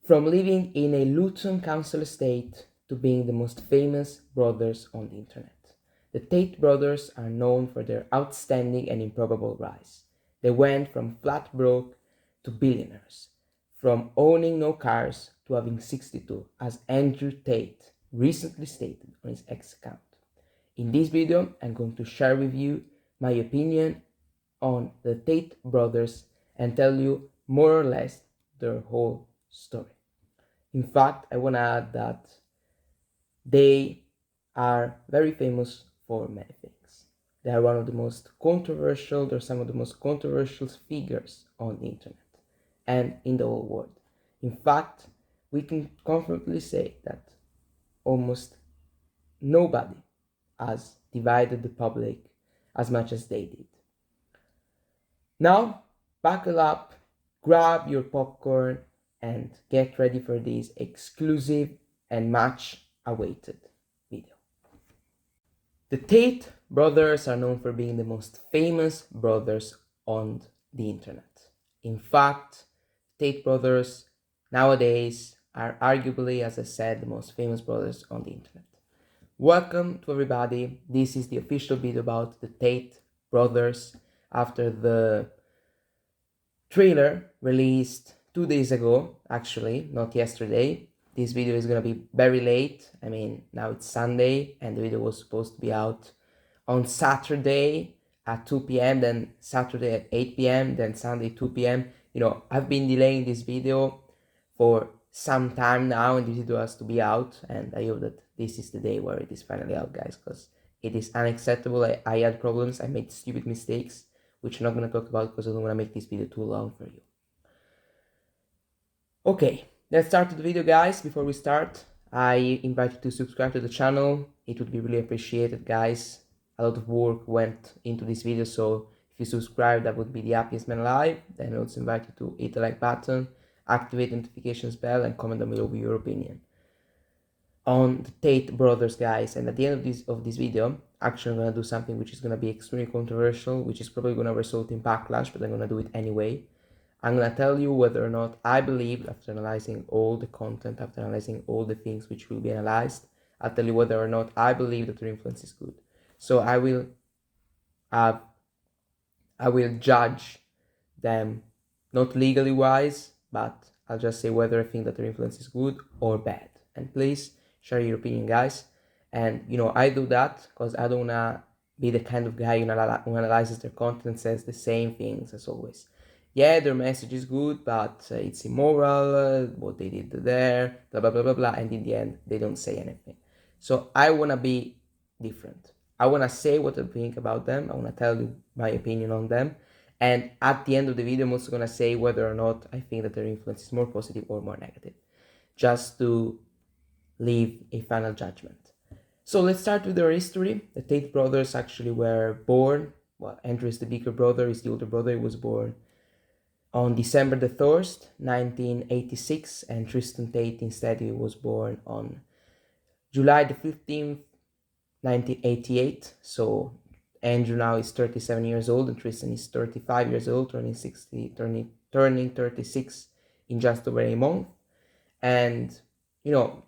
From living in a Luton council estate to being the most famous brothers on the internet. The Tate brothers are known for their outstanding and improbable rise. They went from flat broke to billionaires, from owning no cars to having 62, as Andrew Tate recently stated on his X account. In this video, I'm going to share with you my opinion on the Tate brothers and tell you more or less their whole story. In fact, I want to add that they are very famous for many things. They are one of the most controversial, they're some of the most controversial figures on the internet and in the whole world. In fact, we can confidently say that almost nobody has divided the public as much as they did. Now, buckle up, grab your popcorn, and get ready for this exclusive and much awaited video. The Tate brothers are known for being the most famous brothers on the internet. In fact, Tate brothers nowadays are arguably, as I said, the most famous brothers on the internet. Welcome to everybody. This is the official video about the Tate brothers after the trailer released 2 days ago, actually, not yesterday. This video is gonna be very late. I mean, now it's Sunday and the video was supposed to be out on Saturday at 2 p.m, then Saturday at 8 p.m, then Sunday 2 p.m. You know, I've been delaying this video for some time now and this video has to be out, and I hope that this is the day where it is finally out, guys, because it is unacceptable. I had problems, I made stupid mistakes, which I'm not going to talk about because I don't want to make this video too long for you. Okay, let's start the video, guys. Before we start, I invite you to subscribe to the channel. It would be really appreciated, guys. A lot of work went into this video, so if you subscribe, that would be the happiest man alive. Then I also invite you to hit the like button, activate the notifications bell, and comment down below with your opinion on the Tate brothers, guys. And at the end of this video, actually I'm gonna do something which is gonna be extremely controversial, which is probably gonna result in backlash, but I'm gonna do it anyway. I'm gonna tell you whether or not I believe, after analyzing all the content, after analyzing all the things which will be analyzed, I'll tell you whether or not I believe that their influence is good. So I will judge them not legally wise, but I'll just say whether I think that their influence is good or bad. And please share your opinion, guys. And you know, I do that because I don't wanna be the kind of guy who analyzes their content and says the same things as always. Yeah, their message is good, but it's immoral, what they did there, blah blah blah blah blah, and in the end they don't say anything. So I wanna be different. I wanna say what I think about them, I wanna tell you my opinion on them, and at the end of the video I'm also gonna say whether or not I think that their influence is more positive or more negative, just to leave a final judgment. So let's start with their history. The Tate brothers actually were born, well, Andrew is the bigger brother, is the older brother. He was born on December the 1st, 1986, and Tristan Tate instead, he was born on July the 15th, 1988. So Andrew now is 37 years old and Tristan is 35 years old, turning 36 in just over a month. And you know,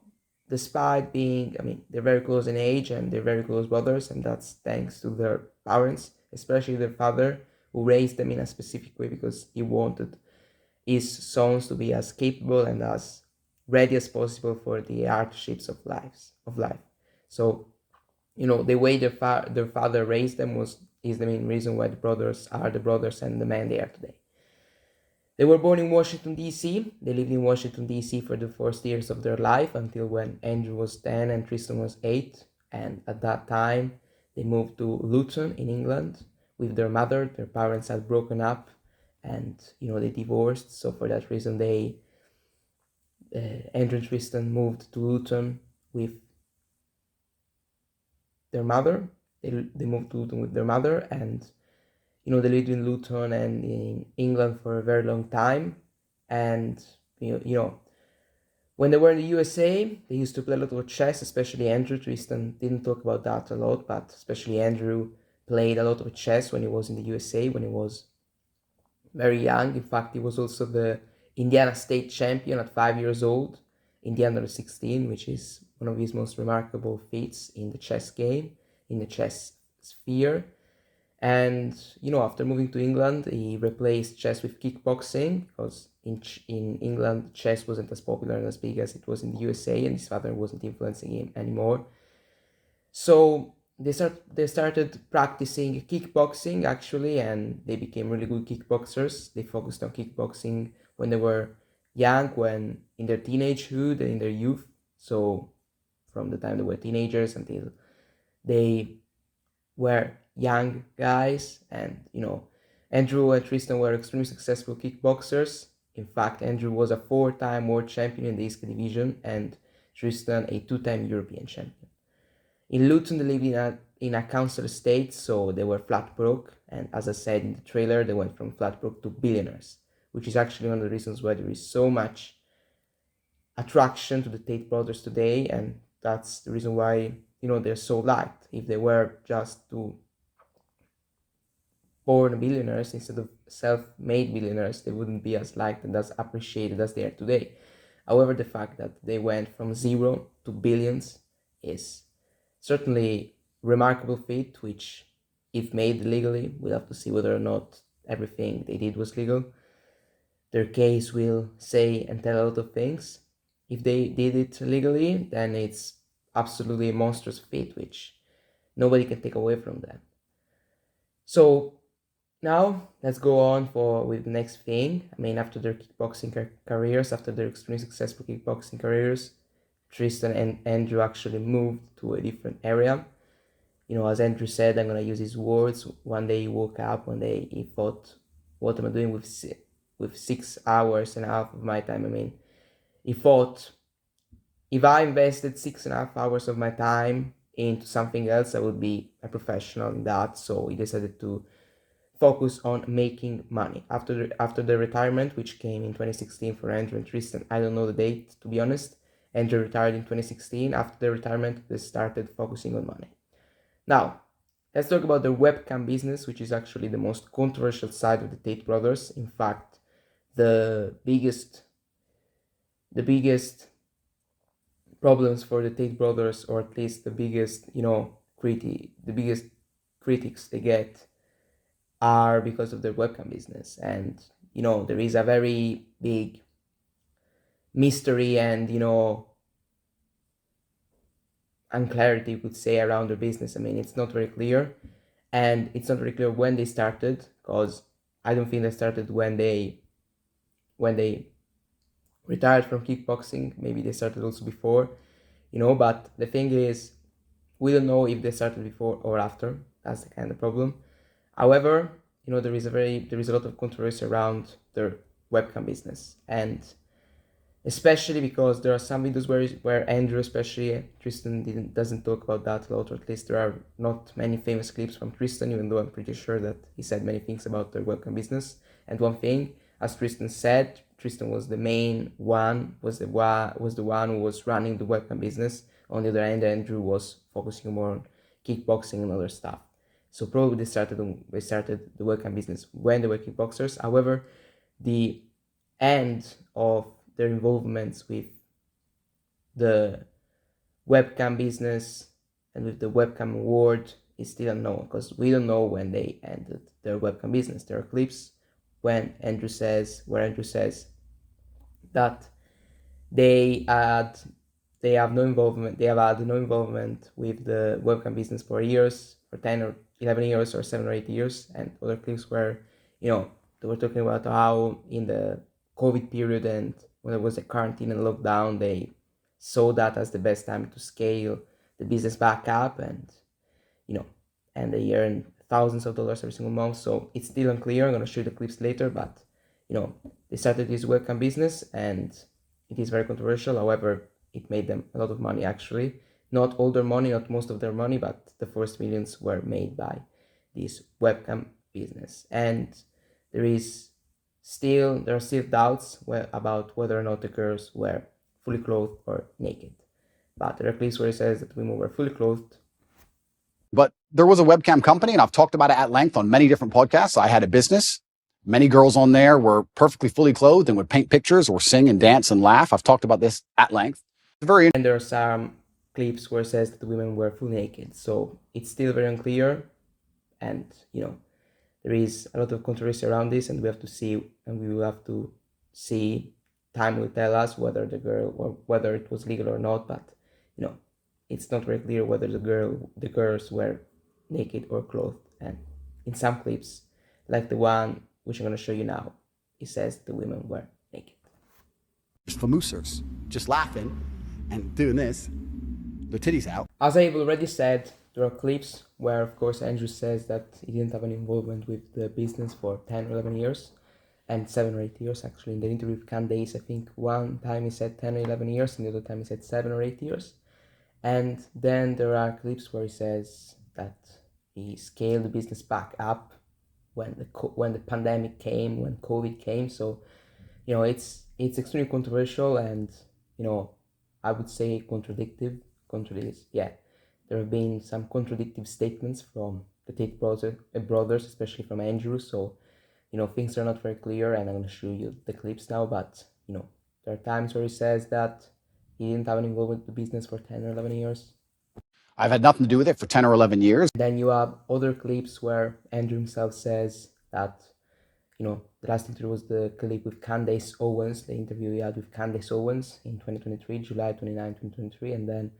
despite being, I mean, they're very close in age and they're very close brothers, and that's thanks to their parents, especially their father, who raised them in a specific way because he wanted his sons to be as capable and as ready as possible for the hardships of life. So, you know, the way their father raised them is the main reason why the brothers are the brothers and the men they are today. They were born in Washington, D.C. They lived in Washington, D.C. for the first years of their life until when Andrew was 10 and Tristan was 8. And at that time, they moved to Luton in England with their mother. Their parents had broken up and, you know, they divorced. So for that reason, Andrew and Tristan moved to Luton with their mother. They moved to Luton with their mother, and you know, they lived in Luton and in England for a very long time. And you know, when they were in the USA, they used to play a lot of chess, especially Andrew. Tristan didn't talk about that a lot, but especially Andrew played a lot of chess when he was in the USA, when he was very young. In fact, he was also the Indiana state champion at 5 years old in the under 16, which is one of his most remarkable feats in the chess game, in the chess sphere. And after moving to England, he replaced chess with kickboxing because in England chess wasn't as popular and as big as it was in the USA, and his father wasn't influencing him anymore. So they started practicing kickboxing actually, and they became really good kickboxers. They focused on kickboxing when they were young, when in their teenagehood and in their youth. So from the time they were teenagers until they were young guys. And Andrew and Tristan were extremely successful kickboxers. In fact, Andrew was a 4-time world champion in the ISKA division, and Tristan a 2-time European champion. In Luton, they lived in a council estate, so they were flat broke. And as I said in the trailer, they went from flat broke to billionaires, which is actually one of the reasons why there is so much attraction to the Tate brothers today. And that's the reason why, they're so liked. If they were just two born billionaires instead of self-made billionaires, they wouldn't be as liked and as appreciated as they are today. However, the fact that they went from 0 to billions is certainly remarkable feat, which, if made legally, we'll have to see whether or not everything they did was legal. Their case will say and tell a lot of things. If they did it legally, then it's absolutely a monstrous feat, which nobody can take away from them. So now let's go on with the next thing. I mean, after their kickboxing careers, after their extremely successful kickboxing careers, Tristan and Andrew actually moved to a different area. As Andrew said, I'm gonna use his words. One day he woke up, one day he thought, what am I doing with 6 hours and a half of my time? I mean, he thought, if I invested 6.5 hours of my time into something else, I would be a professional in that. So he decided to focus on making money. After the retirement, which came in 2016 for Andrew and Tristan, I don't know the date, to be honest. Andrew retired in 2016. After the retirement, they started focusing on money. Now, let's talk about the webcam business, which is actually the most controversial side of the Tate brothers. In fact, the biggest problems for the Tate brothers, or at least the biggest critics they get, are because of their webcam business. And there is a very big mystery and unclarity, you could say, around their business. I mean, it's not very clear, and it's not very clear when they started, because I don't think they started when they retired from kickboxing. Maybe they started also before, but the thing is, we don't know if they started before or after. That's the kind of problem. However, there is a lot of controversy around their webcam business, and especially because there are some videos where Andrew, especially Tristan, doesn't talk about that a lot, or at least there are not many famous clips from Tristan, even though I'm pretty sure that he said many things about their webcam business. And one thing, as Tristan said, Tristan was the one who was running the webcam business. On the other hand, Andrew was focusing more on kickboxing and other stuff. So probably they started the webcam business when they were kickboxers. However, the end of their involvements with the webcam business and with the webcam award is still unknown, because we don't know when they ended their webcam business. There are clips where Andrew says that they have had no involvement with the webcam business for 10 or 11 years or 7 or 8 years. And other clips where they were talking about how in the COVID period and when there was a quarantine and lockdown, they saw that as the best time to scale the business back up, and they earn thousands of dollars every single month. So it's still unclear. I'm going to show you the clips later, but they started this webcam business and it is very controversial. However, it made them a lot of money, actually. Not all their money, not most of their money, but the first millions were made by this webcam business. And there are still doubts about whether or not the girls were fully clothed or naked. But there are clips where it says that women were fully clothed. But there was a webcam company, and I've talked about it at length on many different podcasts. I had a business Many girls on there were perfectly fully clothed and would paint pictures or sing and dance and laugh. I've talked about this at length. It's very And there are some clips where it says that the women were fully naked. So it's still very unclear, and there is a lot of controversy around this, and we have to see, and we will have to see. Time will tell us whether the girl or whether it was legal or not. But it's not very clear whether the girls were naked or clothed. And in some clips, like the one which I'm going to show you now, it says the women were naked. famousers just laughing and doing this, their titties out. As I've already said, there are clips where, of course, Andrew says that he didn't have any involvement with the business for 10 or 11 years, and 7 or 8 years, actually. In the interview with Candace, I think one time he said 10 or 11 years, and the other time he said 7 or 8 years. And then there are clips where he says that he scaled the business back up when the pandemic came, when COVID came. So, it's extremely controversial, and I would say contradictive. Yeah, there have been some contradictive statements from the Tate brothers, especially from Andrew. So, things are not very clear, and I'm going to show you the clips now. But there are times where he says that he didn't have any involvement with the business for 10 or 11 years. I've had nothing to do with it for 10 or 11 years. Then you have other clips where Andrew himself says that, the last interview was the clip with Candace Owens, the interview he had with Candace Owens in 2023, July 29, 2023. And then,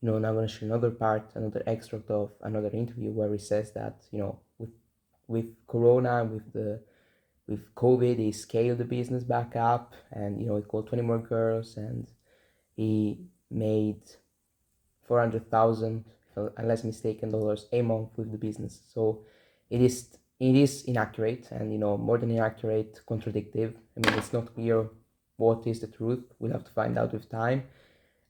now I'm going to show another another extract of another interview where he says that, with Corona, with COVID, he scaled the business back up, and, he called 20 more girls, and he made 400,000, unless mistaken, dollars a month with the business. So it is inaccurate, and more than inaccurate, contradictive. I mean, it's not clear what is the truth. We'll have to find out with time,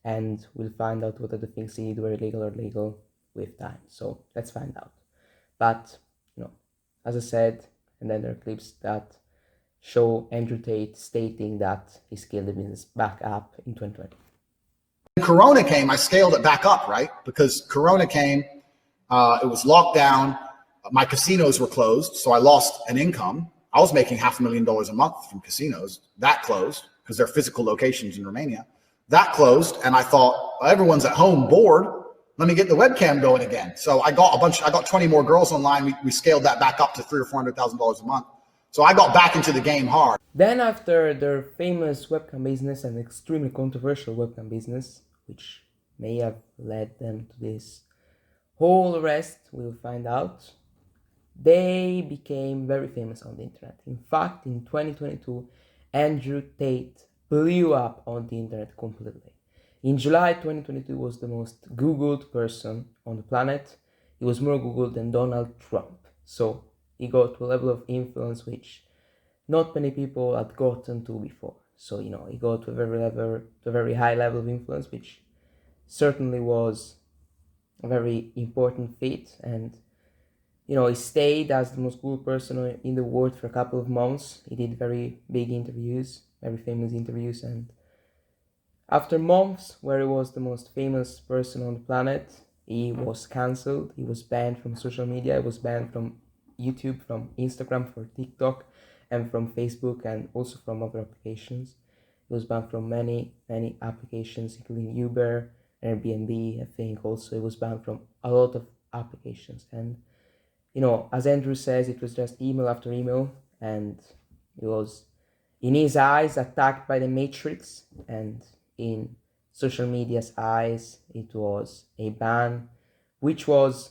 and we'll find out whether the things he did were illegal or legal with time. So let's find out. But as I said, and then there are clips that show Andrew Tate stating that he scaled the business back up in 2020. When Corona came, I scaled it back up, right? Because Corona came, it was locked down. My casinos were closed, so I lost an income. I was making $500,000 a month from casinos. That closed because they're physical locations in Romania. That closed, and I thought, well, everyone's at home bored. Let me get the webcam going again. So I got 20 more girls online. We scaled that back up to $300,000 or $400,000 a month. So I got back into the game hard. Then after their famous webcam business, and extremely controversial webcam business, which may have led them to this whole arrest, we'll find out, they became very famous on the internet. In fact, in 2022, Andrew Tate blew up on the internet completely. In July 2022, was the most Googled person on the planet. He was more Googled than Donald Trump. So he got to a level of influence which not many people had gotten to before. So, he got to a very high level of influence, which certainly was a very important feat. And, he stayed as the most cool person in the world for a couple of months. He did very big interviews, very famous interviews. And after months where he was the most famous person on the planet, he was cancelled. He was banned from social media. He was banned from YouTube, from Instagram, from TikTok, and from Facebook, and also from other applications. He was banned from many, many applications, including Uber, Airbnb, I think also. He was banned from a lot of applications. And, as Andrew says, it was just email after email, and he was, in his eyes, attacked by the Matrix, and in social media's eyes, it was a ban, which was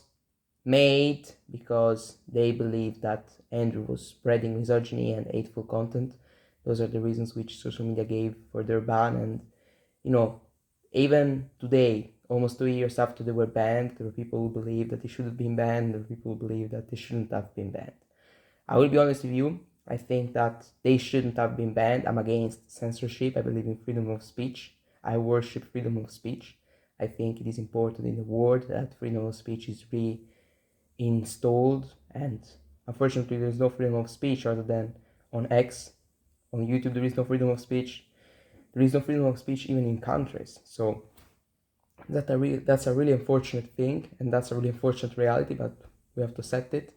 made because they believed that Andrew was spreading misogyny and hateful content. Those are the reasons which social media gave for their ban. And, even today, almost 2 years after they were banned, there were people who believe that they should have been banned, there were people who believe that they shouldn't have been banned. I will be honest with you, I think that they shouldn't have been banned. I'm against censorship. I believe in freedom of speech. I worship freedom of speech. I think it is important in the world that freedom of speech is reinstalled, and unfortunately there is no freedom of speech other than on X. On YouTube there is no freedom of speech. There is no freedom of speech even in countries. So that's a really unfortunate thing, and that's a really unfortunate reality, but we have to accept it.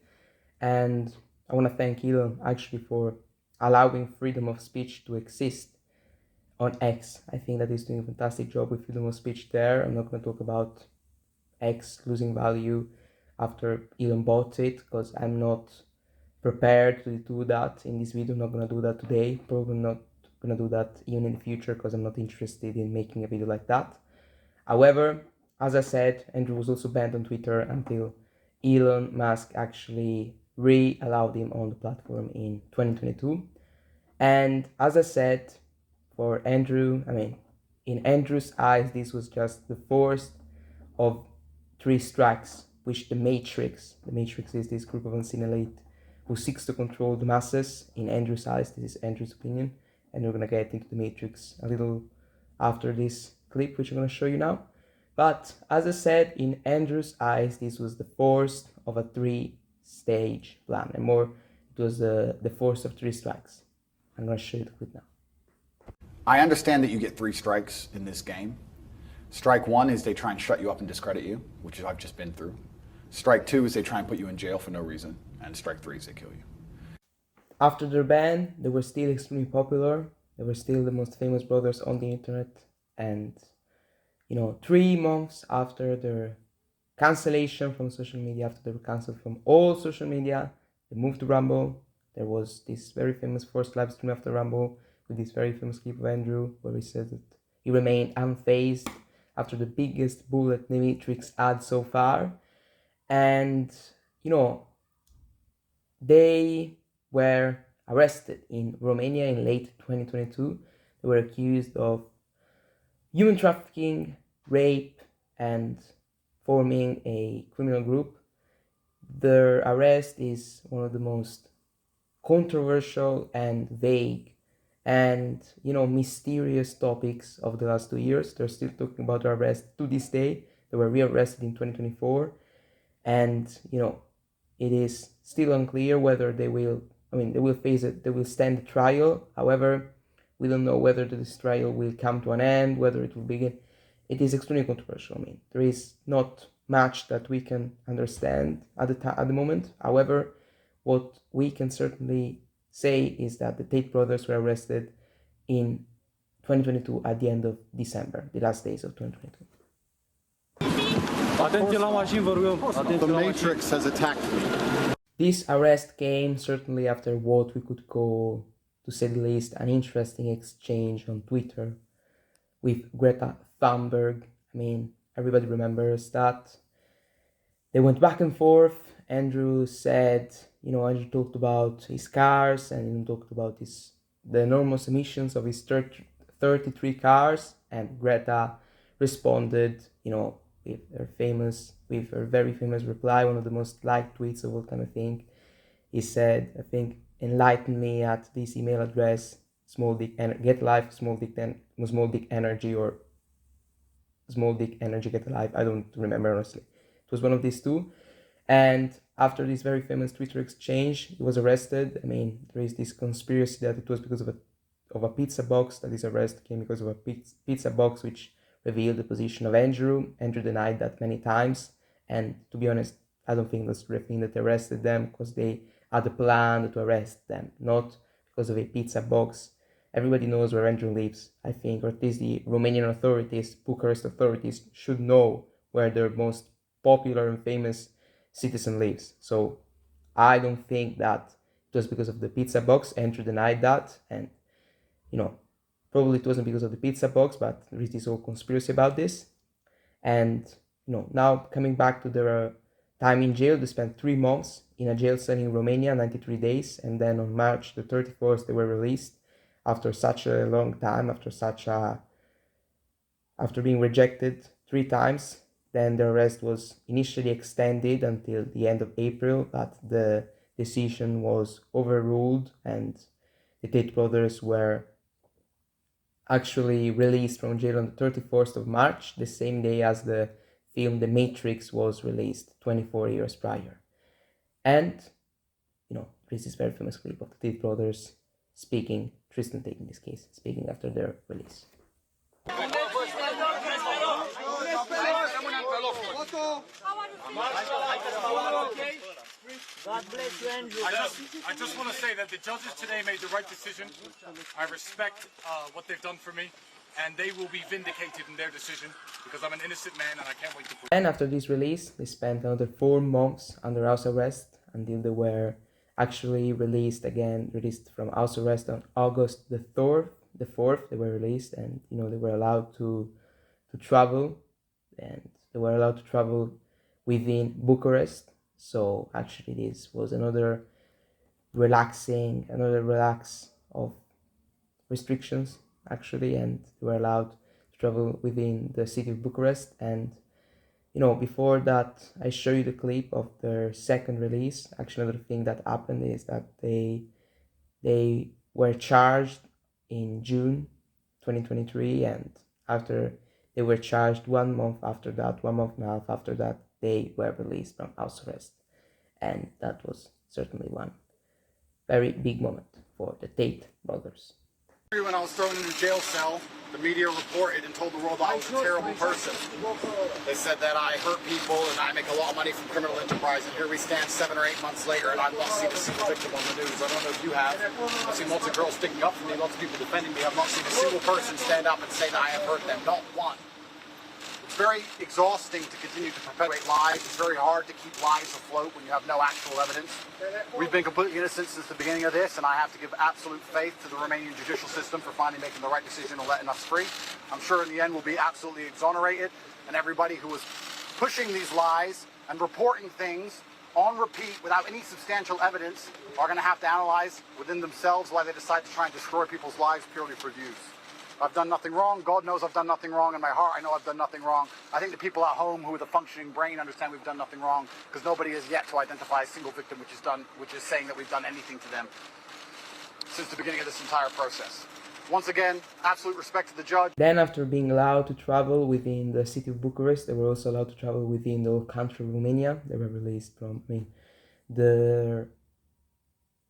And I want to thank Elon actually for allowing freedom of speech to exist on X. I think that he's doing a fantastic job with freedom of speech there. I'm not going to talk about X losing value after Elon bought it, because I'm not prepared to do that in this video. I'm not going to do that today. Probably not going to do that even in the future, because I'm not interested in making a video like that. However, as I said, Andrew was also banned on Twitter until Elon Musk actually re-allowed him on the platform in 2022. And as I said, for Andrew, in Andrew's eyes, this was just the first of 3 strikes, which the Matrix is this group of unseen elite who seeks to control the masses. In Andrew's eyes, this is Andrew's opinion, and we're gonna get into the Matrix a little after this clip, which I'm gonna show you now. But as I said, in Andrew's eyes, this was the first of a 3-stage plan, and more, it was the first of 3 strikes. I'm gonna show you the clip now. I understand that you get 3 strikes in this game. Strike 1 is they try and shut you up and discredit you, which I've just been through. Strike 2 is they try and put you in jail for no reason. And strike 3 is they kill you. After their ban, they were still extremely popular. They were still the most famous brothers on the internet. And, 3 months after their cancellation from social media, after they were cancelled from all social media, they moved to Rumble. There was this very famous first live stream after Rumble with this very famous clip of Andrew where he said that he remained unfazed after the biggest bullet the Matrix had so far. And, they were arrested in Romania in late 2022. They were accused of human trafficking, rape, and forming a criminal group. Their arrest is one of the most controversial and vague and, mysterious topics of the last 2 years. They're still talking about their arrest to this day. They were rearrested in 2024. And, it is still unclear whether they will face it, they will stand the trial. However, we don't know whether this trial will come to an end, whether it will begin. It is extremely controversial. There is not much that we can understand at the moment. However, what we can certainly say is that the Tate brothers were arrested in 2022 at the end of December, the last days of 2022. The Matrix has attacked me. This arrest came certainly after what we could call, to say the least, an interesting exchange on Twitter with Greta Thunberg. Everybody remembers that. They went back and forth. Andrew said, Andrew talked about his cars and he talked about the enormous emissions of his 33 cars, and Greta responded, with her very famous reply, one of the most liked tweets of all time, I think. He said, enlighten me at this email address, getlife, small dick energy, or small dick energy get alive. I don't remember, honestly. It was one of these two. And after this very famous Twitter exchange, he was arrested. There is this conspiracy that it was because of a pizza box, that his arrest came because of a pizza box which revealed the position of Andrew. Andrew denied that many times. And to be honest, I don't think that's the thing that arrested them, because they had a plan to arrest them, not because of a pizza box. Everybody knows where Andrew lives, I think, or at least the Romanian authorities, Bucharest authorities, should know where their most popular and famous citizen lives. So I don't think that it was because of the pizza box. Andrew denied that, and probably it wasn't because of the pizza box, but there is this whole conspiracy about this. And now coming back to their time in jail, they spent 3 months in a jail cell in Romania, 93 days, and then on March the 31st they were released after such a long time, after being rejected 3 times. Then the arrest was initially extended until the end of April, but the decision was overruled and the Tate brothers were actually released from jail on the 31st of March, the same day as the film The Matrix was released 24 years prior. And, there's this very famous clip of the Tate brothers speaking, Tristan Tate in this case, speaking after their release. God bless you, Andrew. I just want to say that the judges today made the right decision. I respect what they've done for me, and they will be vindicated in their decision because I'm an innocent man and I can't wait to prove it. And after this release, they spent another 4 months under house arrest until they were actually released from house arrest on August the 4th. They were released, and they were allowed to travel, and they were allowed to travel within Bucharest. So actually this was another relax of restrictions actually, and they were allowed to travel within the city of Bucharest. And before that, I show you the clip of their second release. Actually, another thing that happened is that they were charged in June 2023, and after they were charged 1 month after that, 1 month and a half after that, they were released from house arrest. And that was certainly one very big moment for the Tate brothers. When I was thrown in the jail cell, the media reported and told the world I was a terrible person. They said that I hurt people and I make a lot of money from criminal enterprise, and here we stand 7 or 8 months later and I've not seen a single victim on the news. I don't know if you have. I've seen lots of girls sticking up for me, lots of people defending me. I've not seen a single person stand up and say that I have hurt them. Not one. It's very exhausting to continue to perpetuate lies. It's very hard to keep lies afloat when you have no actual evidence. We've been completely innocent since the beginning of this, and I have to give absolute faith to the Romanian judicial system for finally making the right decision and letting us free. I'm sure in the end we'll be absolutely exonerated, and everybody who was pushing these lies and reporting things on repeat without any substantial evidence are going to have to analyze within themselves why they decide to try and destroy people's lives purely for views. I've done nothing wrong. God knows I've done nothing wrong. In my heart, I know I've done nothing wrong. I think the people at home who with a functioning brain understand we've done nothing wrong, because nobody has yet to identify a single victim which is saying that we've done anything to them since the beginning of this entire process. Once again, absolute respect to the judge. Then, after being allowed to travel within the city of Bucharest, they were also allowed to travel within the whole country of Romania. They were released from, the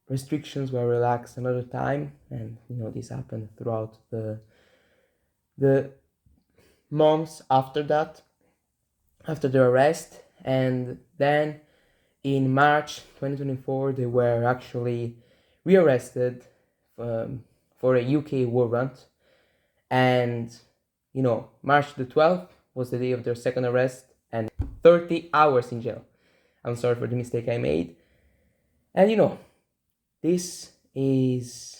restrictions were relaxed another time, and this happened throughout the months after that, after the arrest. And then in March 2024 they were actually rearrested for a UK warrant, and March the 12th was the day of their second arrest, and 30 hours in jail. I'm sorry for the mistake I made. And this is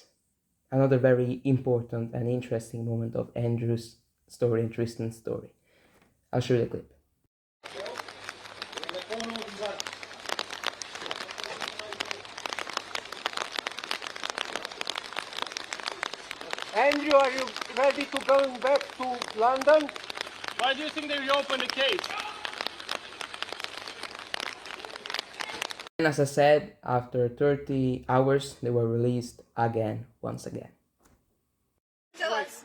another very important and interesting moment of Andrew's story and Tristan's story. I'll show you the clip. Andrew, are you ready to go back to London? Why do you think they reopened the case? And as I said, after 30 hours, they were released once again. Tell us,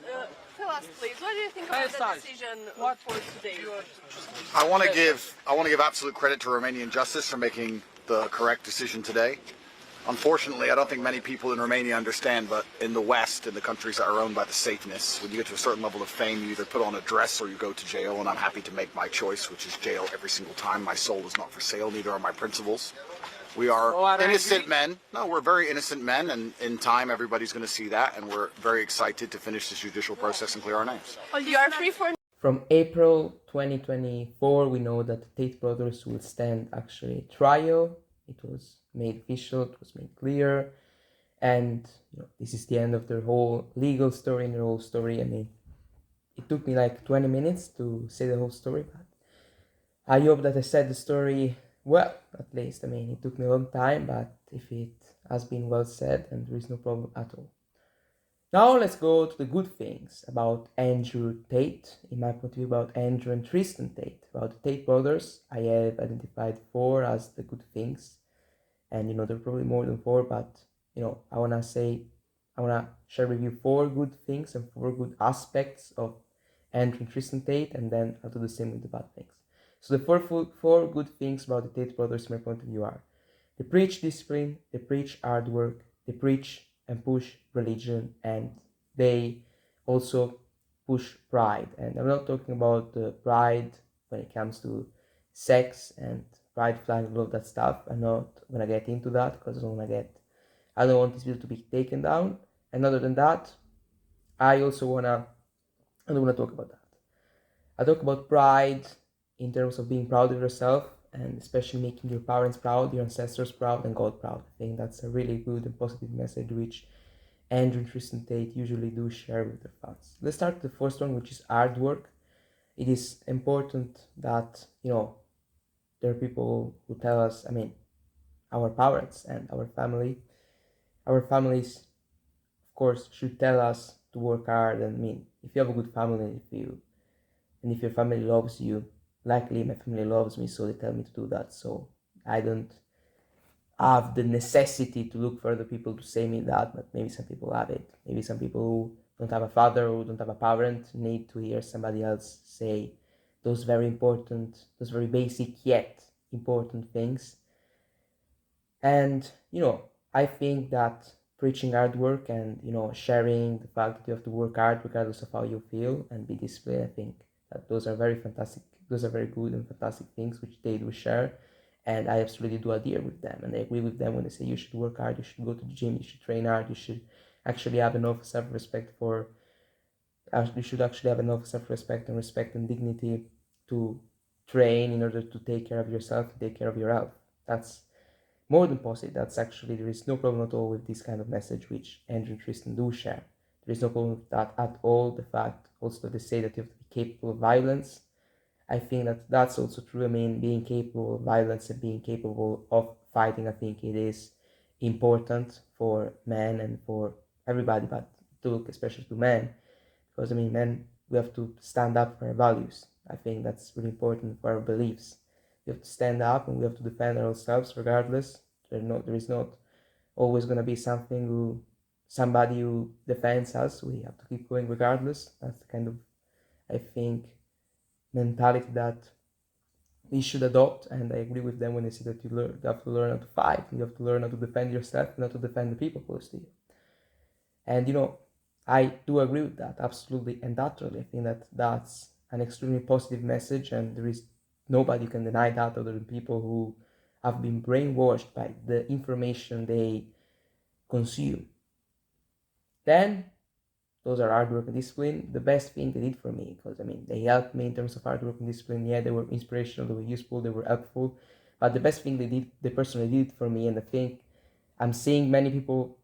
please, what do you think about the decision for today? I want to give absolute credit to Romanian justice for making the correct decision today. Unfortunately, I don't think many people in Romania understand, but in the West, in the countries that are owned by the Satanists, when you get to a certain level of fame, you either put on a dress or you go to jail, and I'm happy to make my choice, which is jail every single time. My soul is not for sale, neither are my principles. We are innocent men. No, we're very innocent men, and in time, everybody's going to see that, and we're very excited to finish this judicial process and clear our names. You are free for... From April 2024, we know that the Tate brothers will stand actually trial. It was made official, it was made clear, and this is the end of their whole legal story and their whole story. I mean, it took me like 20 minutes to say the whole story, but I hope that I said the story well, at least. I mean, it took me a long time, but if it has been well said, then there is no problem at all. Now let's go to the good things about Andrew Tate, in my point of view, about Andrew and Tristan Tate. About the Tate brothers, I have identified 4 as the good things. And there are probably more than 4, but I wanna share with you 4 good things and 4 good aspects of Andrew and Tristan Tate, and then I'll do the same with the bad things. So the 4 good things about the Tate brothers, from my point of view, are: they preach discipline, they preach hard work, they preach and push religion, and they also push pride. And I'm not talking about the pride when it comes to sex and pride flag and all of that stuff. I'm not gonna get into that because I don't want this video to be taken down. And other than that, I don't wanna talk about that. I talk about pride in terms of being proud of yourself and especially making your parents proud, your ancestors proud, and God proud. I think that's a really good and positive message which Andrew and Tristan Tate usually do share with their fans. Let's start with the first one, which is hard work. It is important that, there are people who tell us, our parents and our families, of course, should tell us to work hard. And if you have a good family, if your family loves you, likely my family loves me, so they tell me to do that. So I don't have the necessity to look for other people to say me that, but maybe some people have it. Maybe some people who don't have a father or don't have a parent need to hear somebody else say those very basic yet important things. And, I think that preaching hard work and, sharing the fact that you have to work hard regardless of how you feel and be disciplined, I think that those are very fantastic. Those are very good and fantastic things which they do share. And I absolutely do adhere with them. And I agree with them when they say you should work hard, you should go to the gym, you should train hard, you should actually have enough self-respect and respect and dignity to train in order to take care of yourself, to take care of your health. That's more than positive. There is no problem at all with this kind of message which Andrew and Tristan do share. There is no problem with that at all. The fact also that they say that you have to be capable of violence, I think that that's also true. Being capable of violence and being capable of fighting, I think it is important for men and for everybody, but to look especially to men, because men, we have to stand up for our values. I think that's really important for our beliefs. We have to stand up and we have to defend ourselves regardless. There is not always going to be somebody who defends us. We have to keep going regardless. That's the kind of, I think, mentality that we should adopt. And I agree with them when they say that you have to learn how to fight. You have to learn how to defend yourself and how to defend the people close to you. And I do agree with that, absolutely and utterly. I think that that's an extremely positive message, and there is nobody can deny that other than people who have been brainwashed by the information they consume. Then, those are hard work and discipline. The best thing they did for me, because they helped me in terms of hard work and discipline. Yeah, they were inspirational, they were useful, they were helpful. But the best thing they personally did for me, and I think I'm seeing many people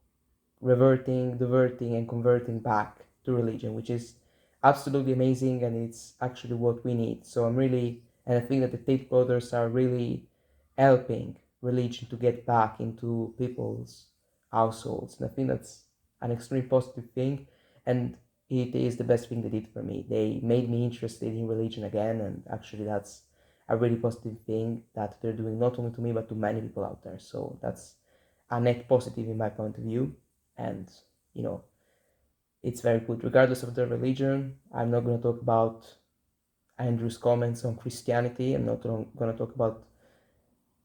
reverting, diverting, and converting back to religion, which is absolutely amazing, and it's actually what we need. So I think that the Tate brothers are really helping religion to get back into people's households, and I think that's an extremely positive thing, and it is the best thing they did for me. They made me interested in religion again, and actually that's a really positive thing that they're doing, not only to me but to many people out there. So that's a net positive in my point of view, and it's very good regardless of their religion. I'm not going to talk about Andrew's comments on Christianity. I'm not going to talk about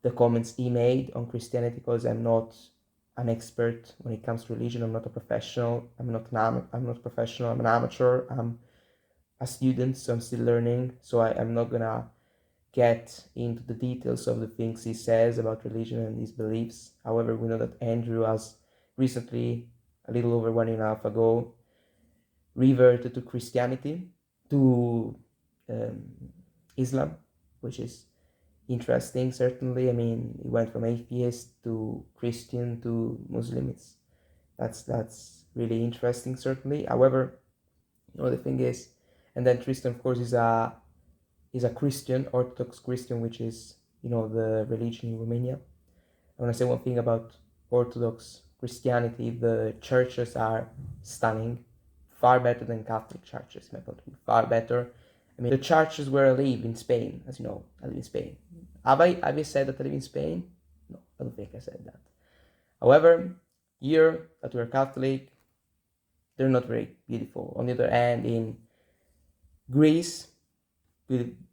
the comments he made on Christianity, because I'm not an expert when it comes to religion. I'm not a professional. I'm not professional. I'm an amateur. I'm a student, so I'm still learning. So I'm not going to get into the details of the things he says about religion and his beliefs. However, we know that Andrew has recently, a little over 1.5 ago, reverted to Christianity, to Islam, which is interesting, certainly. He went from atheist to Christian to Muslim. That's really interesting, certainly. However, the thing is, and then Tristan, of course, is a Christian, Orthodox Christian, which is, the religion in Romania. I want to say one thing about Orthodox Christianity: the churches are stunning, far better than Catholic churches, my point of view, far better. The churches where I live in Spain, as you know, I live in Spain. Have I said that I live in Spain? No, I don't think I said that. However, here that we're Catholic, they're not very beautiful. On the other hand, in Greece,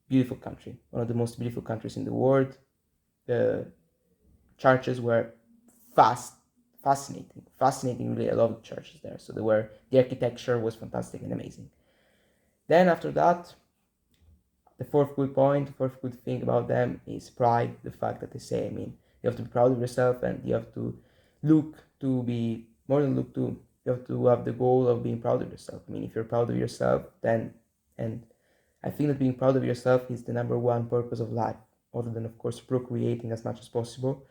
beautiful country, one of the most beautiful countries in the world, the churches were fascinating. Really, I love the churches there. So the architecture was fantastic and amazing. Then after that, the fourth good point, the fourth good thing about them is pride. The fact that they say, I mean, you have to be proud of yourself, and you have to look to be more than look to. You have to have the goal of being proud of yourself. I mean, if you're proud of yourself, then, and I think that being proud of yourself is the number one purpose of life, other than, of course, procreating as much as possible.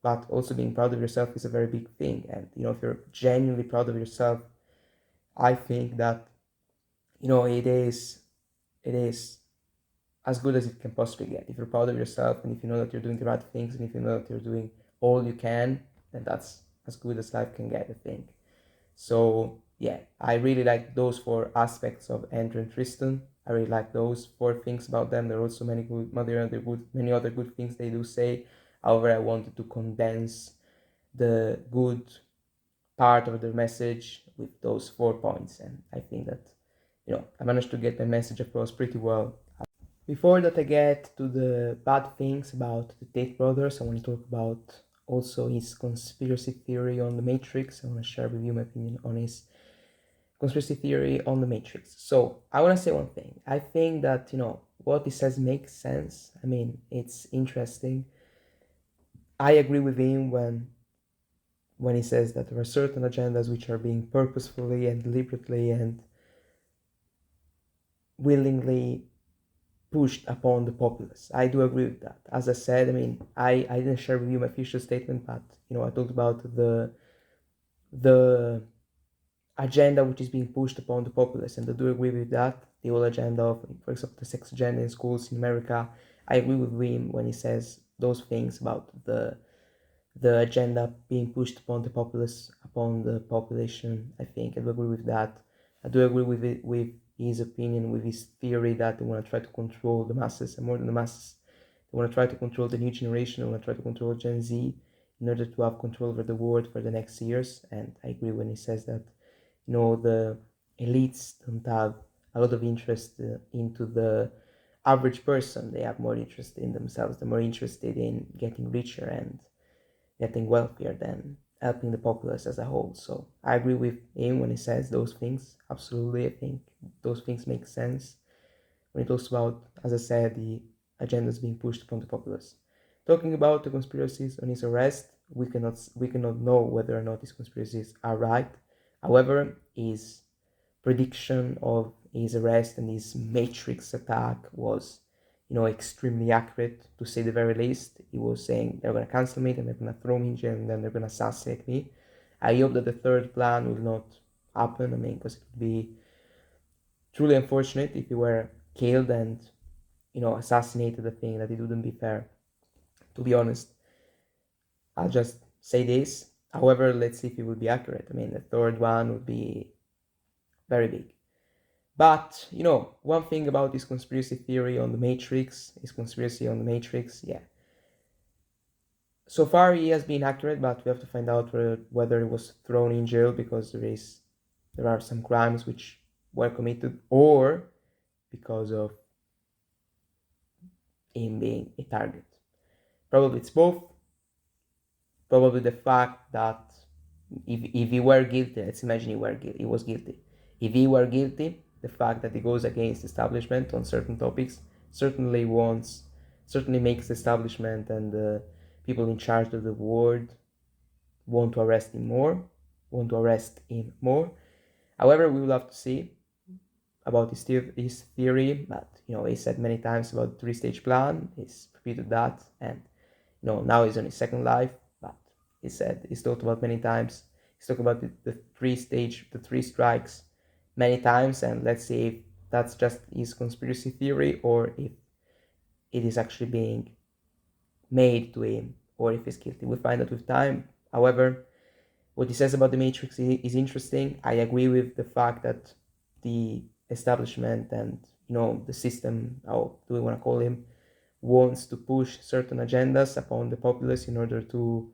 But also being proud of yourself is a very big thing. And, if you're genuinely proud of yourself, I think that, it is as good as it can possibly get. If you're proud of yourself, and if you know that you're doing the right things, and if you know that you're doing all you can, then that's as good as life can get, I think. So yeah, I really like those four aspects of Andrew and Tristan. I really like those four things about them. There are also many other good things they do say. However, I wanted to condense the good part of the message with those 4 points, and I think that I managed to get my message across pretty well. Before that I get to the bad things about the Tate brothers, I want to talk about also his conspiracy theory on the Matrix. I want to share with you my opinion on his conspiracy theory on the Matrix. So I want to say one thing. I think that, what he says makes sense. I mean, it's interesting. I agree with him when he says that there are certain agendas which are being purposefully and deliberately and willingly pushed upon the populace. I do agree with that. As I said, I mean, I didn't share with you my official statement, but I talked about the agenda which is being pushed upon the populace, and I do agree with that. The whole agenda of, for example, the sex agenda in schools in America. I agree with him when he says those things about the agenda being pushed upon the populace, upon the population. I think I do agree with that. I do agree with it, with his opinion, with his theory that they want to try to control the masses, and more than the masses, they want to try to control the new generation. They want to try to control Gen Z in order to have control over the world for the next years. And I agree when he says that, the elites don't have a lot of interest into the average person. They have more interest in themselves. They're more interested in getting richer and getting wealthier than helping the populace as a whole. So I agree with him when he says those things. Absolutely, I think those things make sense when he talks about, as I said, the agendas being pushed upon the populace. Talking about the conspiracies on his arrest, we cannot know whether or not these conspiracies are right. However, his prediction of his arrest and his Matrix attack was, extremely accurate, to say the very least. He was saying they're going to cancel me, then they're going to throw me in jail, and then they're going to assassinate me. I hope that the third plan will not happen. I mean, because it would be truly unfortunate if he were killed and, assassinated. I think that it wouldn't be fair. To be honest, I'll just say this. However, let's see if it would be accurate. I mean, the third one would be very big. But, one thing about this conspiracy theory on the Matrix, yeah. So far, he has been accurate, but we have to find out whether he was thrown in jail because there are some crimes which were committed, or because of him being a target. Probably it's both. Probably the fact that if he were guilty, let's imagine he was guilty. If he were guilty, the fact that he goes against establishment on certain topics certainly makes the establishment and the people in charge of the world want to arrest him more. However, we will have to see about his theory, but he said many times about the 3-stage plan. He's repeated that, and now he's on his second life, but he's talked about many times. He's talked about the 3 strikes many times, and let's see if that's just his conspiracy theory or if it is actually being made to him, or if he's guilty. We'll find out with time. However, what he says about the Matrix is interesting. I agree with the fact that the establishment and the system, how do we want to call him, wants to push certain agendas upon the populace in order to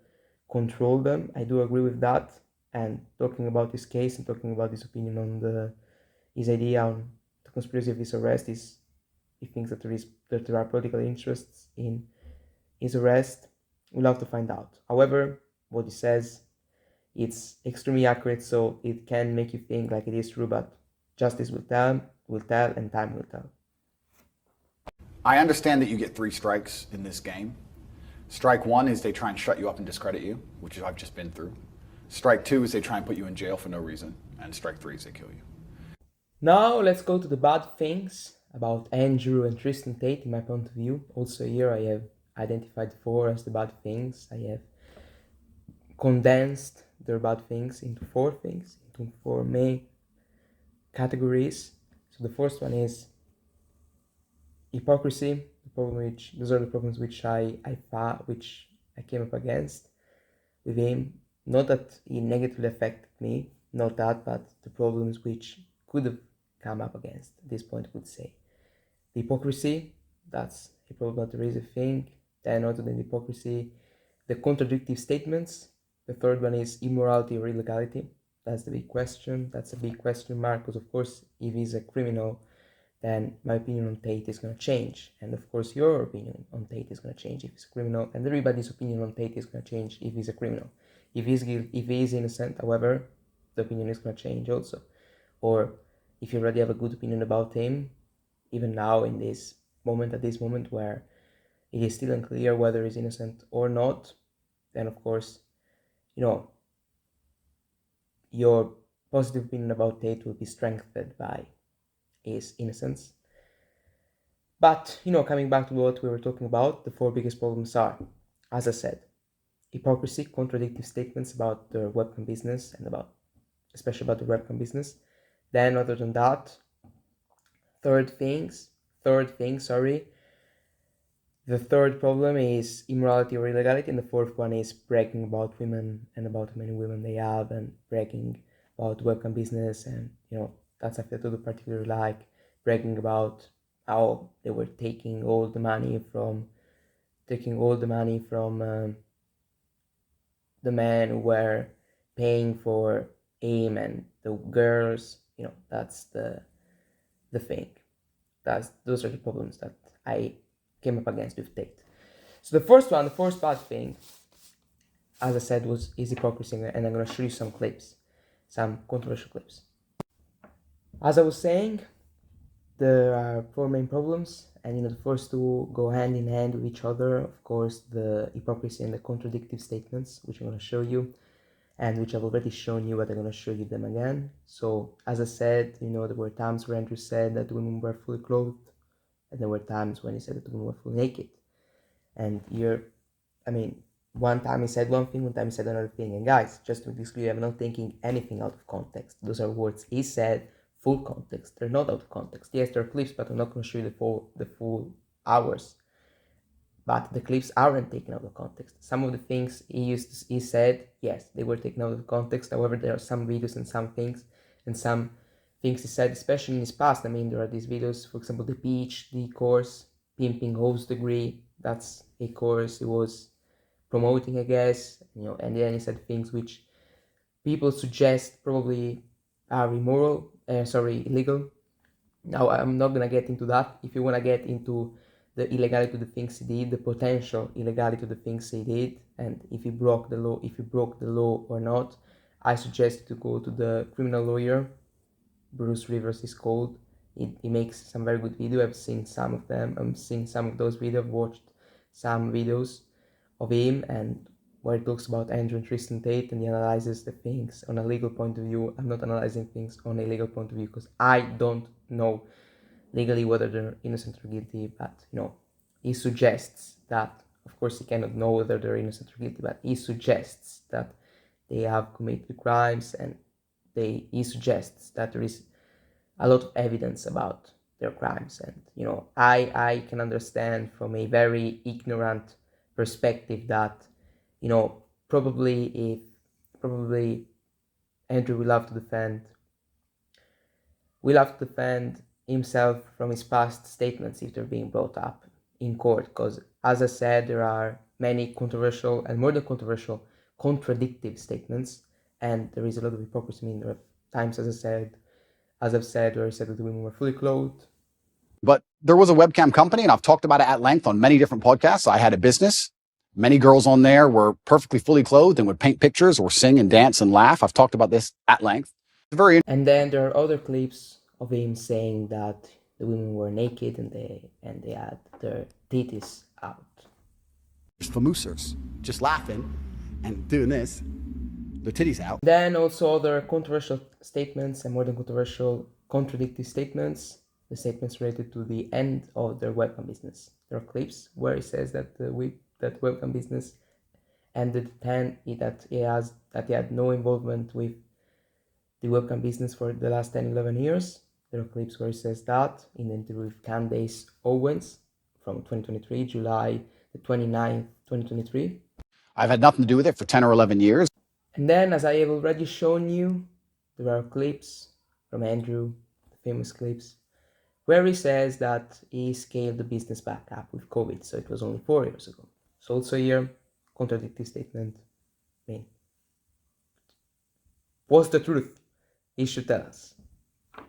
control them. I do agree with that. And talking about this case and talking about his opinion on his idea on the conspiracy of his arrest is, he thinks that there are political interests in his arrest. We'll have to find out. However, what he says, it's extremely accurate, so it can make you think like it is true, but justice will tell, and time will tell. I understand that you get 3 strikes in this game. Strike 1 is they try and shut you up and discredit you, which I've just been through. Strike 2 is they try and put you in jail for no reason. And strike 3 is they kill you. Now let's go to the bad things about Andrew and Tristan Tate in my point of view. Also here I have identified 4 as the bad things. I have condensed their bad things into 4 things, into 4 main categories. So the first one is hypocrisy. Those are the problems which I came up against with him. Not that he negatively affected me, not that, but the problems which could have come up against at this point, I would say. The hypocrisy, that's a problem that there is a thing. Then other than the hypocrisy, the contradictory statements. The third one is immorality or illegality. That's the big question. That's a big question mark, because of course, if he's a criminal, then my opinion on Tate is going to change. And of course, your opinion on Tate is going to change if he's a criminal. And everybody's opinion on Tate is going to change if he's a criminal. If he is innocent, however, the opinion is going to change also. Or if you already have a good opinion about him, even now in this moment, at this moment where it is still unclear whether he's innocent or not, then of course, your positive opinion about Tate will be strengthened by his innocence. But, coming back to what we were talking about, the 4 biggest problems are, as I said, hypocrisy, contradictory statements about the webcam business and especially about the webcam business. Then, other than that, third thing, the third problem is immorality or illegality, and the fourth one is bragging about women and about how many women they have, and bragging about webcam business, and that's something I do particularly like, bragging about how they were taking all the money from the men who were paying for him and the girls. That's the thing. Those are the problems that I came up against with Tate. So the first bad thing, as I said, is hypocrisy, and I'm going to show you some clips, some controversial clips. As I was saying, there are 4 main problems, and the first 2 go hand in hand with each other. Of course, the hypocrisy and the contradictory statements, which I'm going to show you, and which I've already shown you, but I'm going to show you them again. So, as I said, there were times where Andrew said that the women were fully clothed, and there were times when he said that the women were fully naked. And one time he said one thing, one time he said another thing. And guys, just to be clear, I'm not taking anything out of context. Those are words he said, full context. They're not out of context. Yes, there are clips, but I'm not going to show you the full hours. But the clips aren't taken out of context. Some of the things he said, yes, they were taken out of context. However, there are some videos and some things he said, especially in his past. There are these videos, for example, the PhD course, Pimping Host Degree. That's a course he was promoting, I guess. And then he said things which people suggest probably are illegal. Now, I'm not gonna get into that. If you wanna get into the illegality of the things he did, the potential illegality of the things he did, and if he broke the law or not, I suggest you to go to the criminal lawyer, Bruce Rivers is called. He makes some very good video. I've seen some of them. I've seen some of those videos. I've watched some videos of him, and where he talks about Andrew and Tristan Tate, and he analyzes the things on a legal point of view. I'm not analyzing things on a legal point of view because I don't know legally whether they're innocent or guilty, but he suggests that, of course he cannot know whether they're innocent or guilty, but he suggests that they have committed crimes, and he suggests that there is a lot of evidence about their crimes. And I can understand from a very ignorant perspective that probably Andrew will have to defend himself from his past statements if they're being brought up in court, because as I said, there are many controversial and more than controversial contradictive statements, and there is a lot of hypocrisy. There are times, as I've said, where I said that the women were fully clothed. But there was a webcam company, and I've talked about it at length on many different podcasts. I had a business. Many girls on there were perfectly fully clothed and would paint pictures or sing and dance and laugh. I've talked about this at length. And then there are other clips of him saying that the women were naked and they had their titties out. Famousers just laughing and doing this, their titties out. Then also other controversial statements and more than controversial, contradictory statements. The statements related to the end of their webcam business. There are clips where he says that that webcam business ended that he had no involvement with the webcam business for the last 10-11 years. There are clips where he says that in the interview with Candace Owens from 2023, July the 29th, 2023. I've had nothing to do with it for 10 or 11 years. And then, as I have already shown you, there are clips from Andrew, the famous clips, where he says that he scaled the business back up with COVID, so it was only 4 years ago. So also here, contradictory statement. I mean, what's the truth? He should tell us.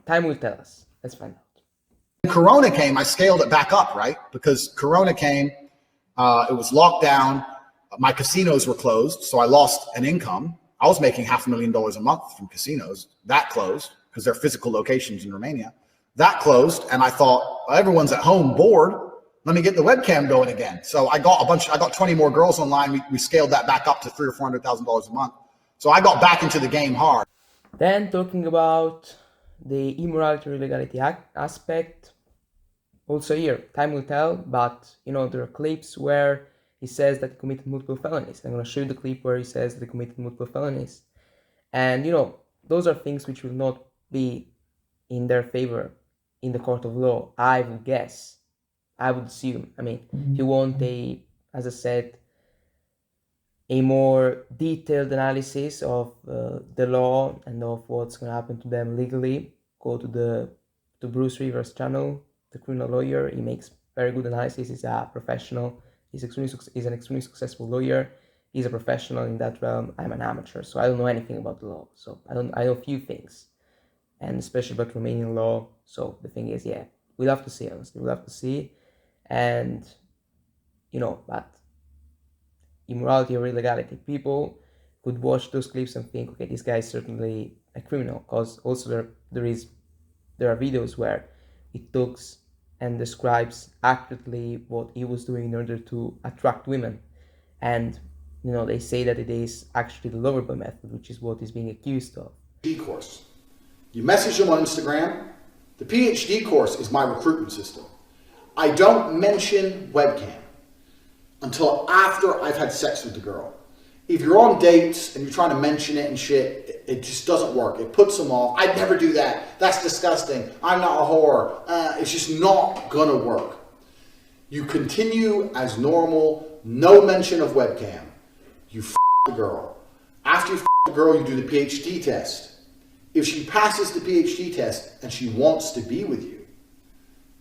Time will tell us. Let's find out. When Corona came, I scaled it back up, right? Because Corona came, it was locked down. My casinos were closed, so I lost an income. I was making $500,000 a month from casinos. That closed because they're physical locations in Romania. That closed, and I thought, well, everyone's at home bored. Let me get the webcam going again. So I got 20 more girls online. We scaled that back up to $300,000 or $400,000 a month. So I got back into the game hard. Then talking about the immorality or illegality aspect, also here, time will tell, but there are clips where he says that he committed multiple felonies. I'm going to show you the clip where he says that he committed multiple felonies. And, those are things which will not be in their favor in the court of law, I would guess. I would assume. I mean, if you want as I said, a more detailed analysis of the law and of what's going to happen to them legally, go to Bruce Rivers' channel, the criminal lawyer. He makes very good analysis. He's a professional. He's an extremely successful lawyer. He's a professional in that realm. I'm an amateur, so I don't know anything about the law. So I know a few things, and especially about Romanian law. So the thing is, yeah, we'll have to see, honestly. We'll have to see. And, but immorality or illegality, people could watch those clips and think, okay, this guy is certainly a criminal, because also there are videos where it talks and describes accurately what he was doing in order to attract women. And, they say that it is actually the loverboy method, which is what he's being accused of. PhD course. You message them on Instagram. The PhD course is my recruitment system. I don't mention webcam until after I've had sex with the girl. If you're on dates and you're trying to mention it and shit, it just doesn't work. It puts them off. I'd never do that. That's disgusting. I'm not a whore. It's just not gonna work. You continue as normal, no mention of webcam. You f the girl. After you f the girl, you do the PhD test. If she passes the PhD test and she wants to be with you,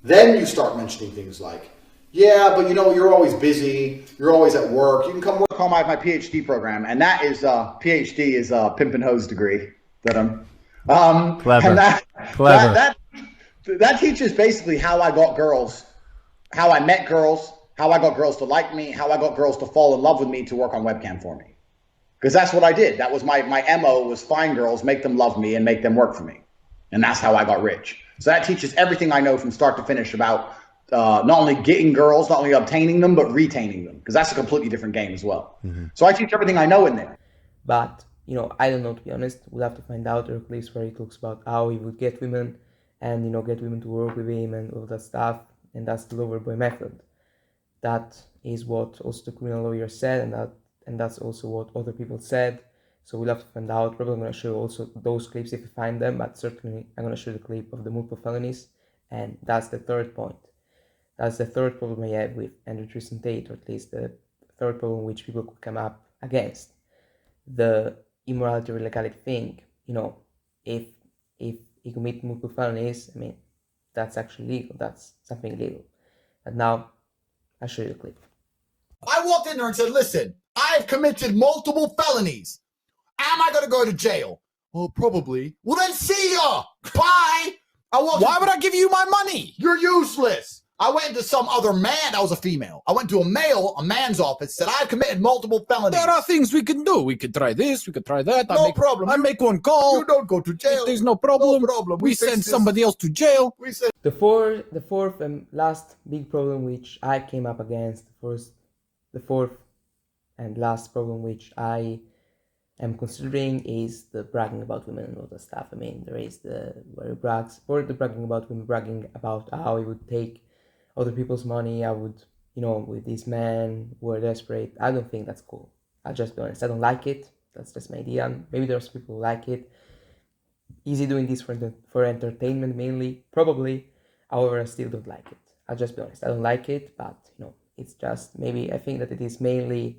then you start mentioning things like, yeah, but you're always busy. You're always at work. You can come work on my PhD program. And that is, PhD is a pimp and hose degree that I'm, clever. And Clever. That teaches basically how I got girls, how I met girls, how I got girls to like me, how I got girls to fall in love with me to work on webcam for me. Because that's what I did. That was my MO, was find girls, make them love me, and make them work for me. And that's how I got rich. So that teaches everything I know from start to finish about not only getting girls, not only obtaining them, but retaining them. Because that's a completely different game as well. Mm-hmm. So I teach everything I know in there. But, I don't know, to be honest. We'll have to find out. There are clips where he talks about how he would get women and, get women to work with him and all that stuff. And that's the loverboy method. That is what also the criminal lawyer said, and that's also what other people said. So we'll have to find out. Probably I'm going to show also those clips if we find them, but certainly I'm going to show the clip of the multiple felonies, and that's the third point. That's the third problem I have with Andrew Tristan Tate, or at least the third problem which people could come up against. The immorality or illegality thing. If he commits multiple felonies, I mean, that's actually legal. That's something illegal. But now, I'll show you the clip. I walked in there and said, listen, I've committed multiple felonies. Am I going to go to jail? Well, probably. Well, then see ya. Bye. Why would I give you my money? You're useless. I went into some other man. I was a female. I went to a man's office, said I've committed multiple felonies. There are things we can do. We could try this. We could try that. No problem. I make one call. You don't go to jail. There's no problem. No problem. We fix send this. somebody else to jail. We send. The fourth and last big problem which I came up against, the fourth and last problem which I am considering is the bragging about women and all that stuff. I mean, there is the bragging about women, bragging about how he would take other people's money. I would, with these men who are desperate. I don't think that's cool. I'll just be honest. I don't like it. That's just my idea. Maybe there's people who like it. Is he doing this for entertainment mainly? Probably. However, I still don't like it. I'll just be honest. I don't like it, but it's just maybe I think that it is mainly,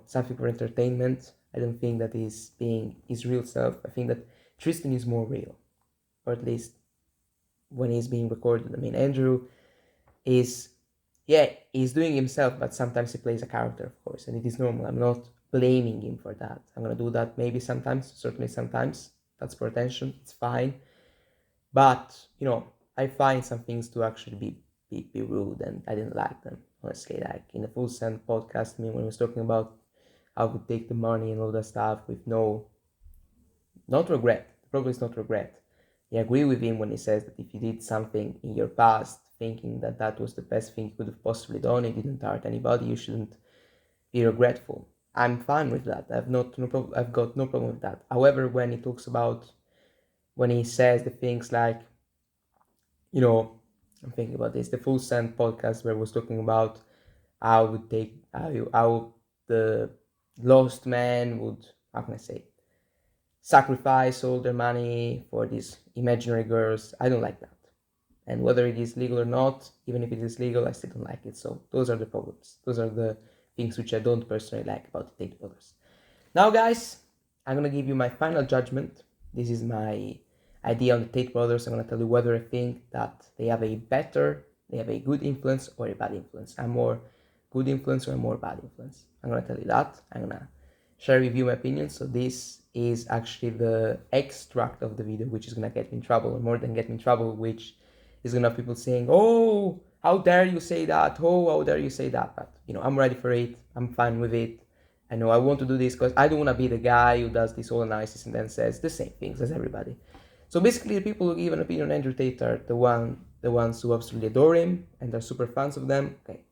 something for entertainment. I don't think that he's being his real self. I think that Tristan is more real, or at least when he's being recorded. I mean, Andrew he's doing himself, but sometimes he plays a character, of course, and it is normal. I'm not blaming him for that. I'm gonna do that maybe sometimes, certainly sometimes. That's for attention. It's fine, but I find some things to actually be rude, and I didn't like them, honestly. Like in the Full Send podcast, when he was talking about how to take the money and all that stuff with not regret. The problem is not regret. I agree with him when he says that if you did something in your past thinking that that was the best thing you could have possibly done, it didn't hurt anybody, you shouldn't be regretful. I'm fine with that. I've got no problem with that. However, when he says the things like, I'm thinking about this, the Full Send podcast where I was talking about how the lost man would, how can I say, sacrifice all their money for these imaginary girls. I don't like that. And whether it is legal or not, even if it is legal, I still don't like it. So those are the problems. Those are the things which I don't personally like about the Tate brothers. Now, guys, I'm going to give you my final judgment. This is my idea on the Tate brothers. I'm going to tell you whether I think that they have a good influence or a bad influence. I'm more good influence or more bad influence. I'm going to tell you that. I'm going to share with you my opinion. So this is actually the extract of the video, which is going to get me in trouble, or more than get me in trouble, which is going to have people saying, oh, how dare you say that? Oh, how dare you say that? But, I'm ready for it. I'm fine with it. I know I want to do this because I don't want to be the guy who does this whole analysis and then says the same things as everybody. So basically, the people who give an opinion on Andrew Tate are the ones who absolutely adore him and are super fans of them. Okay.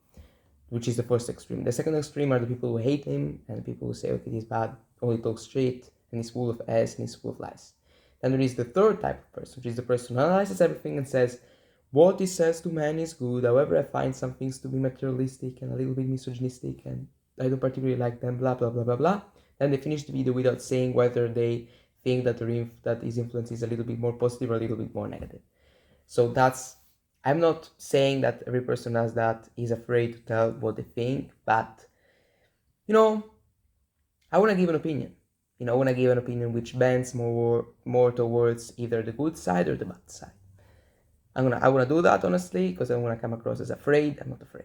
Which is the first extreme. The second extreme are the people who hate him and the people who say, okay, he's bad, only talks shit, and he's full of ass and he's full of lies. Then there is the third type of person, which is the person who analyzes everything and says, what he says to men is good, however I find some things to be materialistic and a little bit misogynistic and I don't particularly like them, blah, blah, blah, blah, blah. Then they finish the video without saying whether they think that his influence is a little bit more positive or a little bit more negative. So I'm not saying that every person as that is afraid to tell what they think, but, I want to give an opinion. I want to give an opinion which bends more towards either the good side or the bad side. I want to do that, honestly, because I don't want to come across as afraid. I'm not afraid.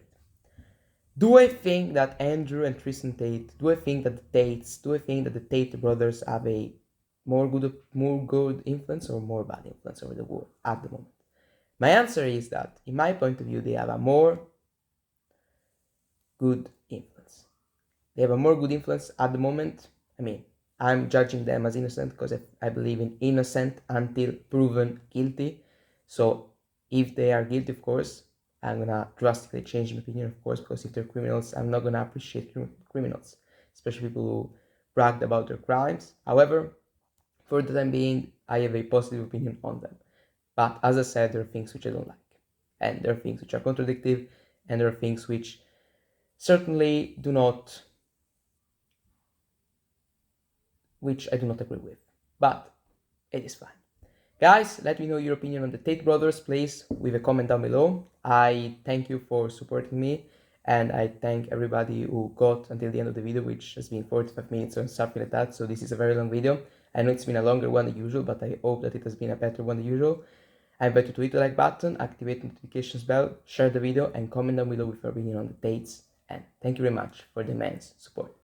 Do I think that Andrew and Tristan Tate, do I think that the Tate brothers have a more good influence or more bad influence over the world at the moment? My answer is that, in my point of view, they have a more good influence. They have a more good influence at the moment. I mean, I'm judging them as innocent because I believe in innocent until proven guilty. So if they are guilty, of course, I'm going to drastically change my opinion, of course, because if they're criminals, I'm not going to appreciate criminals, especially people who bragged about their crimes. However, for the time being, I have a positive opinion on them. But as I said, there are things which I don't like. And there are things which are contradictory, and there are things which certainly which I do not agree with. But it is fine. Guys, let me know your opinion on the Tate brothers, please, with a comment down below. I thank you for supporting me, and I thank everybody who got until the end of the video, which has been 45 minutes or something like that, so this is a very long video. I know it's been a longer one than usual, but I hope that it has been a better one than usual. I invite you to hit the like button, activate the notifications bell, share the video, and comment down below with your opinion on the Tates. And thank you very much for the immense support.